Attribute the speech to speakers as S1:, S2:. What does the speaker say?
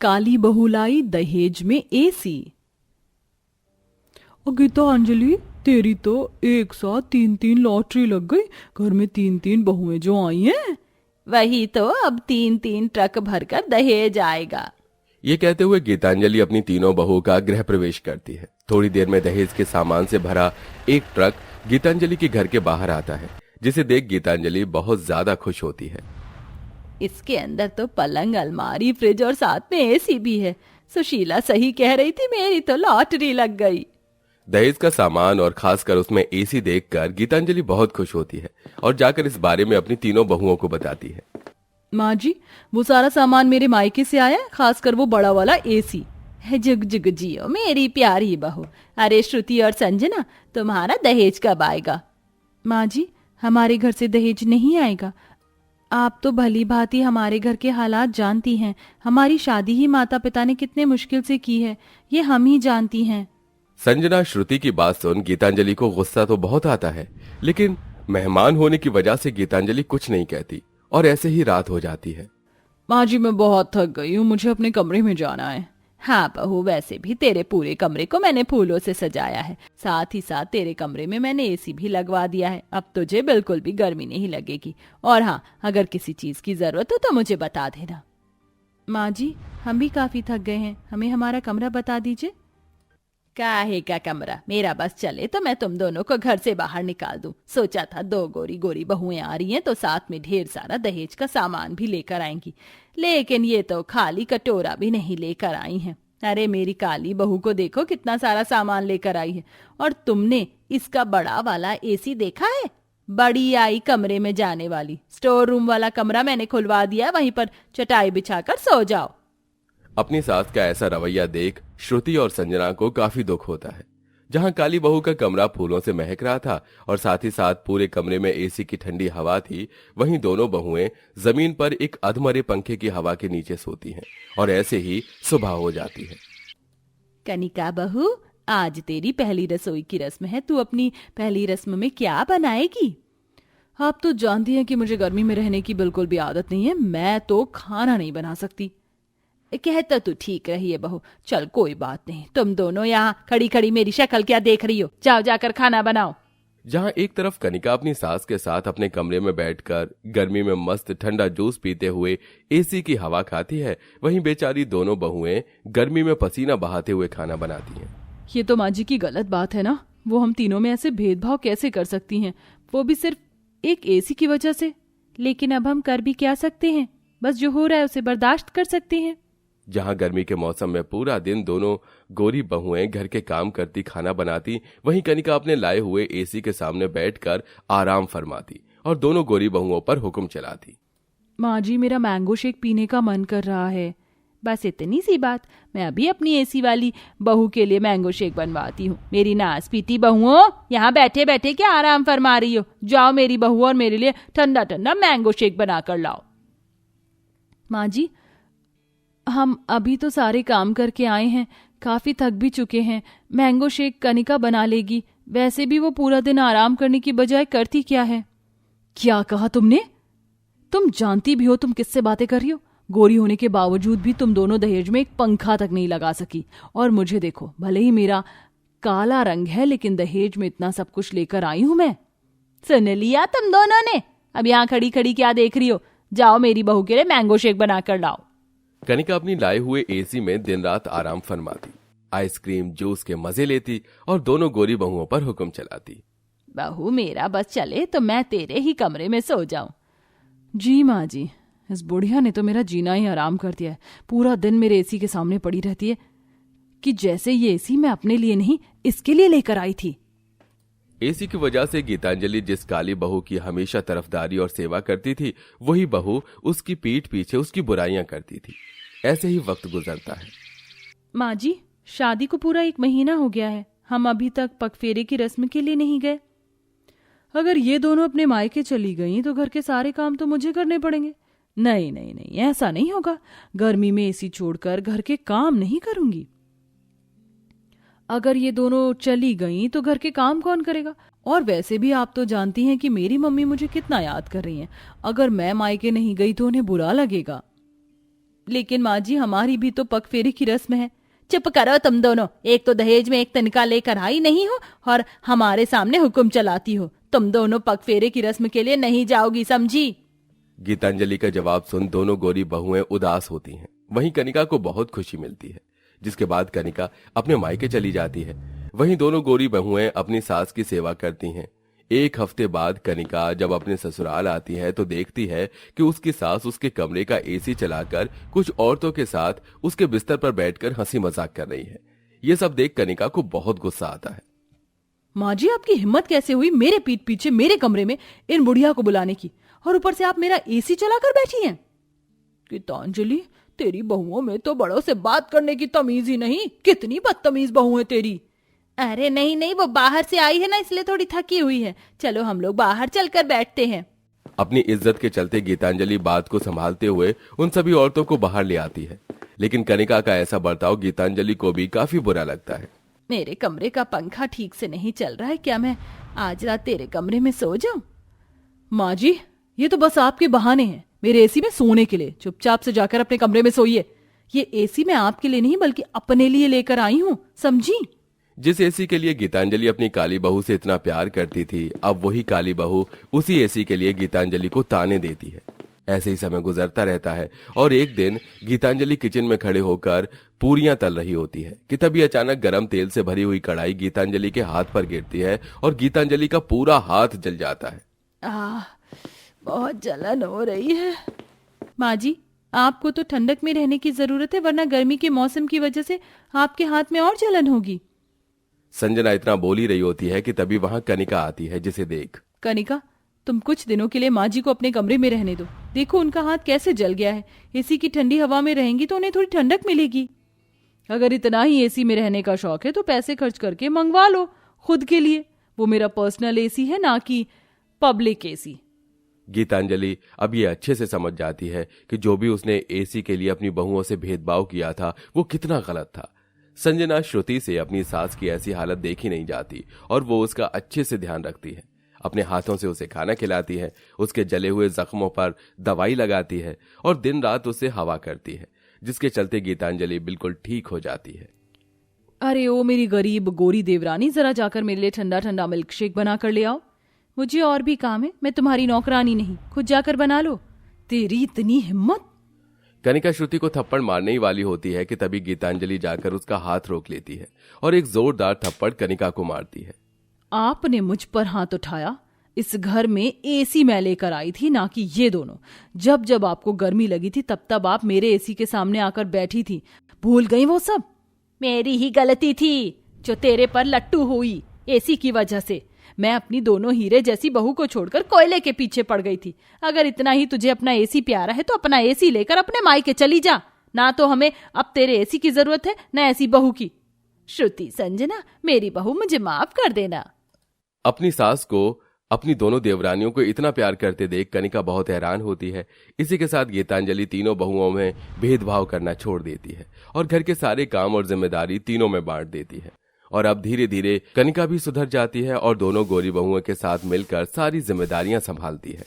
S1: काली बहू लाई दहेज में एसी। गीतांजलि, तेरी तो एक साथ 3-3 लॉटरी लग गई। घर में 3-3 बहुएं जो आई हैं।
S2: वही तो, अब 3-3 ट्रक भरकर दहेज आएगा।
S3: ये कहते हुए गीतांजलि अपनी तीनों बहुओं का गृह प्रवेश करती है। थोड़ी देर में दहेज के सामान से भरा एक ट्रक गीतांजलि के घर के बाहर आता है, जिसे देख गीतांजलि बहुत ज्यादा खुश होती है।
S2: इसके अंदर तो पलंग, अलमारी, फ्रिज और साथ में एसी भी है। सुशीला सही कह रही थी, मेरी तो लॉटरी लग गई।
S3: दहेज का सामान और खासकर उसमें एसी देखकर गीतांजलि बहुत खुश होती है और जाकर इस बारे में अपनी तीनों बहुओं को बताती है।
S1: माँ जी, वो सारा सामान मेरे मायके से आया है, खासकर वो बड़ा वाला एसी।
S2: जुग जुग जियो मेरी प्यारी बहू। अरे श्रुति और संजना, तुम्हारा दहेज कब आएगा?
S1: माँ जी, हमारे घर से दहेज नहीं आएगा। आप तो भली भांति हमारे घर के हालात जानती हैं। हमारी शादी ही माता पिता ने कितने मुश्किल से की है, ये हम ही जानती हैं।
S3: संजना श्रुति की बात सुन गीतांजलि को गुस्सा तो बहुत आता है, लेकिन मेहमान होने की वजह से गीतांजलि कुछ नहीं कहती और ऐसे ही रात हो जाती है।
S1: माँ जी, मैं बहुत थक गई हूँ, मुझे अपने कमरे में जाना है।
S2: हाँ बहू, वैसे भी तेरे पूरे कमरे को मैंने फूलों से सजाया है। साथ ही साथ तेरे कमरे में मैंने एसी भी लगवा दिया है। अब तुझे बिल्कुल भी गर्मी नहीं लगेगी। और हाँ, अगर किसी चीज की जरूरत हो तो मुझे बता देना।
S1: माँ जी, हम भी काफी थक गए हैं, हमें हमारा कमरा बता दीजिए।
S2: काहे का कमरा? मेरा बस चले तो मैं तुम दोनों को घर से बाहर निकाल दूं। सोचा था 2 गोरी गोरी बहुएं आ रही हैं तो साथ में ढेर सारा दहेज का सामान भी लेकर आएंगी, लेकिन ये तो खाली कटोरा भी नहीं लेकर आई हैं। अरे मेरी काली बहू को देखो, कितना सारा सामान लेकर आई है। और तुमने इसका बड़ा वाला एसी देखा है? बड़ी आई कमरे में जाने वाली। स्टोर रूम वाला कमरा मैंने खुलवा दिया, वहीं पर चटाई बिछाकर सो जाओ।
S3: अपनी सास का ऐसा रवैया देख श्रुति और संजना को काफी दुख होता है। जहां काली बहू का कमरा फूलों से महक रहा था और साथ ही साथ पूरे कमरे में एसी की ठंडी हवा थी, वहीं दोनों बहुएं जमीन पर एक अधमरे पंखे की हवा के नीचे सोती हैं और ऐसे ही सुबह हो जाती है।
S2: कनिका बहू, आज तेरी पहली रसोई की रस्म है। तू अपनी पहली रस्म में क्या बनाएगी?
S1: आप तो जानती हैं कि मुझे गर्मी में रहने की बिल्कुल भी आदत नहीं है। मैं तो खाना नहीं बना सकती।
S2: कहता तू ठीक रही है बहू। चल कोई बात नहीं, तुम दोनों यहाँ खड़ी खड़ी मेरी शक्ल क्या देख रही हो? जाओ जाकर खाना बनाओ।
S3: जहां एक तरफ कनिका अपनी सास के साथ अपने कमरे में बैठकर गर्मी में मस्त ठंडा जूस पीते हुए एसी की हवा खाती है, वहीं बेचारी दोनों बहुएं गर्मी में पसीना बहाते हुए खाना बनाती हैं।
S1: ये तो माँ जी की गलत बात है ना। वो हम तीनों में ऐसे भेदभाव कैसे कर सकती हैं, वो भी सिर्फ एक एसी की वजह से।
S2: लेकिन अब हम कर भी क्या सकते हैं? बस जो हो रहा है उसे बर्दाश्त कर सकते हैं।
S3: जहां गर्मी के मौसम में पूरा दिन दोनों गोरी बहुएं घर के काम करती, खाना बनाती, वहीं कनिका अपने लाए हुए एसी के सामने बैठकर आराम फरमाती और दोनों गोरी बहुओं पर हुक्म चलाती।
S1: माँ जी, मेरा मैंगो शेक पीने का मन कर रहा है।
S2: बस इतनी सी बात, मैं अभी अपनी एसी वाली बहू के लिए मैंगो शेक बनवाती हूँ। मेरी नास पीती बहुओं, यहाँ बैठे बैठे क्या आराम फरमा रही हो? जाओ मेरी बहू और मेरे लिए ठंडा ठंडा मैंगो शेक बना कर लाओ।
S1: माँ जी, हम अभी तो सारे काम करके आए हैं, काफी थक भी चुके हैं। मैंगो शेक कनिका बना लेगी। वैसे भी वो पूरा दिन आराम करने की बजाय करती क्या है? क्या कहा तुमने? तुम जानती भी हो तुम किससे बातें कर रही हो? गोरी होने के बावजूद भी तुम दोनों दहेज में एक पंखा तक नहीं लगा सकी। और मुझे देखो, भले ही मेरा काला रंग है, लेकिन दहेज में इतना सब कुछ लेकर आई हूं मैं।
S2: सुन लिया तुम दोनों ने? अब यहाँ खड़ी खड़ी क्या देख रही हो? जाओ मेरी बहू के लिए मैंगो शेक बना कर लाओ।
S3: कनिका अपनी लाए हुए एसी में दिन रात आराम फरमाती, आइसक्रीम जूस के मजे लेती और दोनों गोरी बहुओं पर हुक्म चलाती।
S2: बहू, मेरा बस चले तो मैं तेरे ही कमरे में सो जाऊं।
S1: जी माँ जी, इस बुढ़िया ने तो मेरा जीना ही आराम कर दिया है। पूरा दिन मेरे एसी के सामने पड़ी रहती है कि जैसे ये एसी मैं अपने लिए नहीं, इसके लिए लेकर आई थी।
S3: एसी की वजह से गीतांजलि जिस काली बहू की हमेशा तरफदारी और सेवा करती थी, वही बहू उसकी पीठ पीछे उसकी बुराइयां करती थी। ऐसे ही वक्त गुजरता है।
S1: माँ जी, शादी को पूरा 1 महीना हो गया है, हम अभी तक पगफेरे की रस्म के लिए नहीं गए। अगर ये दोनों अपने मायके चली गईं तो घर के सारे काम तो मुझे करने पड़ेंगे। नहीं नहीं नहीं, ऐसा नहीं होगा। गर्मी में एसी छोड़कर घर के काम नहीं करूंगी। अगर ये दोनों चली गईं तो घर के काम कौन करेगा? और वैसे भी आप तो जानती हैं कि मेरी मम्मी मुझे कितना याद कर रही हैं। अगर मैं मायके नहीं गई तो उन्हें बुरा लगेगा।
S2: लेकिन माँ जी हमारी भी तो पग फेरे की रस्म है। चुप करो तुम दोनों, एक तो दहेज में एक तनिका लेकर आई नहीं हो और हमारे सामने हुक्म चलाती हो। तुम दोनों पग फेरे की रस्म के लिए नहीं जाओगी, समझी?
S3: गीतांजलि का जवाब सुन दोनों गोरी बहुएं उदास होती हैं। वहीं कनिका को बहुत खुशी मिलती है, जिसके बाद कनिका अपने मायके चली जाती है। वहीं दोनों गोरी बहुएं अपनी सास की सेवा करती हैं। एक हफ्ते बाद कनिका जब अपने ससुराल आती है तो देखती है कि उसकी सास उसके कमरे का एसी चलाकर कुछ औरतों के साथ उसके बिस्तर पर बैठकर हंसी मजाक कर रही है। ये सब देख कनिका को बहुत गुस्सा आता है।
S2: माँ जी आपकी हिम्मत कैसे हुई मेरे पीठ पीछे मेरे कमरे में इन बुढ़िया को बुलाने की, और ऊपर से आप मेरा एसी चलाकर बैठी हैं। गीतांजलि, तेरी बहुओं में तो बड़ों से बात करने की तमीज ही नहीं। कितनी बदतमीज बहू है तेरी। अरे नहीं नहीं, वो बाहर से आई है ना, इसलिए थोड़ी थकी हुई है। चलो हम लोग बाहर चलकर बैठते हैं।
S3: अपनी इज्जत के चलते गीतांजलि बात को संभालते हुए उन सभी औरतों को बाहर ले आती है, लेकिन कनिका का ऐसा बर्ताव गीतांजलि को भी काफी बुरा लगता है।
S2: मेरे कमरे का पंखा ठीक से नहीं चल रहा है, क्या मैं आज रात तेरे कमरे में सो जाऊं?
S1: माँ जी, ये तो बस आपके बहाने हैं मेरे एसी में सोने के लिए। चुपचाप से जाकर अपने कमरे में सोइए। ये एसी मैं आपके लिए नहीं बल्कि अपने लिए लेकर आई हूँ, समझी?
S3: जिस एसी के लिए गीतांजलि अपनी काली बहू से इतना प्यार करती थी, अब वही काली बहू उसी एसी के लिए गीतांजलि को ताने देती है। ऐसे ही समय गुजरता रहता है और एक दिन गीतांजलि किचन में खड़े होकर पूरियां तल रही होती है कि तभी अचानक गरम तेल से भरी हुई कढ़ाई गीतांजलि के हाथ पर गिरती है और गीतांजलि का पूरा हाथ जल जाता है।
S2: बहुत जलन हो रही है। माँ जी, आपको तो ठंडक में रहने की जरूरत है, वरना गर्मी के मौसम की वजह से आपके हाथ में और जलन होगी।
S3: संजना इतना बोल ही रही होती है कि तभी वहां कनिका आती है, जिसे देख
S1: कनिका, तुम कुछ दिनों के लिए माँ जी को अपने कमरे में रहने दो। देखो उनका हाथ कैसे जल गया है। एसी की ठंडी हवा में रहेंगी तो उन्हें थोड़ी ठंडक मिलेगी। अगर इतना ही एसी में रहने का शौक है तो पैसे खर्च करके मंगवा लो खुद के लिए। वो मेरा पर्सनल एसी है, ना कि पब्लिक एसी।
S3: गीतांजलि अब ये अच्छे से समझ जाती है कि जो भी उसने एसी के लिए अपनी बहुओं से भेदभाव किया था वो कितना गलत था। संजना श्रुति से अपनी सास की ऐसी हालत देखी नहीं जाती और वो उसका अच्छे से ध्यान रखती है। अपने हाथों से उसे खाना खिलाती है, उसके जले हुए जख्मों पर दवाई लगाती है और दिन रात उसे हवा करती है, जिसके चलते गीतांजलि बिल्कुल ठीक हो जाती है।
S1: अरे ओ मेरी गरीब गोरी देवरानी, जरा जाकर मेरे लिए ठंडा ठंडा मिल्क शेक बना कर ले आओ। मुझे और भी काम है, मैं तुम्हारी नौकरानी नहीं, खुद जाकर बना लो। तेरी इतनी हिम्मत।
S3: कनिका श्रुति को थप्पड़ मारने ही वाली होती है कि तभी गीतांजलि जाकर उसका हाथ रोक लेती है और एक जोरदार थप्पड़ कनिका को मारती है।
S1: आपने मुझ पर हाथ उठाया। इस घर में एसी मैं लेकर आई थी, ना कि ये दोनों। जब जब आपको गर्मी लगी थी तब तब आप मेरे एसी के सामने आकर बैठी थी। भूल गई वो सब?
S2: मेरी ही गलती थी जो तेरे पर लट्टू हुई एसी की वजह से।
S1: मैं अपनी दोनों हीरे जैसी बहू को छोड़कर कोयले के पीछे पड़ गई थी। अगर इतना ही तुझे अपना एसी प्यारा है तो अपना एसी लेकर अपने मायके चली जा। ना तो हमें अब तेरे एसी की जरूरत है, न ऐसी बहू की।
S2: श्रुति, संजना, मेरी बहू, मुझे माफ कर देना।
S3: अपनी सास को अपनी दोनों देवरानियों को इतना प्यार करते देख कनिका बहुत हैरान होती है। इसी के साथ गीतांजलि तीनों बहुओं में भेदभाव करना छोड़ देती है और घर के सारे काम और जिम्मेदारी तीनों में बांट देती है। और अब धीरे धीरे कनिका भी सुधर जाती है और दोनों गोरी बहुओं के साथ मिलकर सारी जिम्मेदारियां संभालती है।